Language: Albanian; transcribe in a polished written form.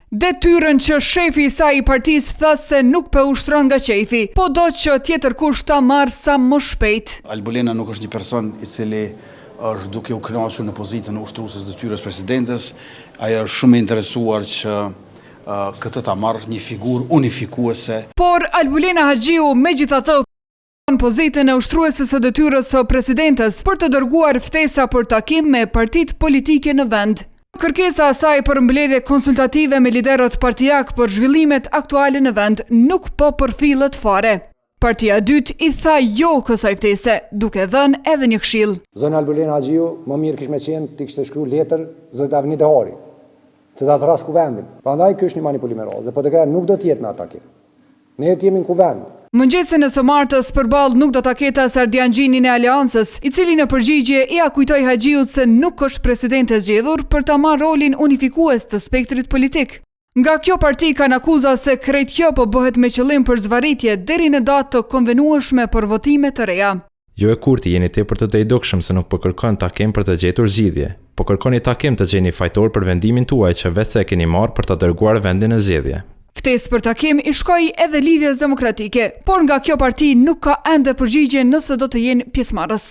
Detyrën që shefi i saj i partisë tha se nuk po ushtron nga qefi, po do që tjetër kush ta marrë sa më shpejt. Albolena nuk është një person i cili është duke u kënaqur në pozitën e ushtrueses detyrës presidentes. Ajo është shumë e interesuar që këtë ta marrë një figurë unifikuese. Por Albolena Haxhiu megjithatë në pozitën e ushtrueses së detyrës së presidentes për të dërguar ftesa për takim me partitë politike në vend. Kërkesa e saj për mbledhje konsultative me liderët partijak për zhvillimet aktuale në vend nuk po përfillet fare. Partia e dytë i tha jo kësaj ftese, duke dhënë edhe një këshill. Zona Albolena Haxhiu më mirë kishte qenë ti kishte shkruar letër zot Avni Dehari, se ta thras kuvendin. Prandaj ky është një manipulim i rrallë, po të ka nuk do të jetë në atakim. Ne jemi në kuvend. Mëngjesin e së martës përballë nuk do ta ketë as Ardian Gjinin e Aleancës, i cili në përgjigje i kujtoi Haxhiut se nuk është president e zgjedhur për ta marrë rolin unifikues të spektrit politik. Nga kjo parti kanë akuza se krejt kjo po bëhet me qëllim për zvarritje deri në datë të konvenueshme për votime të reja. Jo e Kurti jeni tepër të dejdokshëm se nuk po kërkon takim për të gjetur zgjidhje, po kërkoni takim të gjeni fajtor për vendimin tuaj që vetë se e keni marrë për ta dërguar vendin në zgjedhje. Ftesë për takim i shkoi edhe Lidhjes Demokratike, por nga kjo parti nuk ka ende përgjigje nëse do të jenë pjesëmarrës.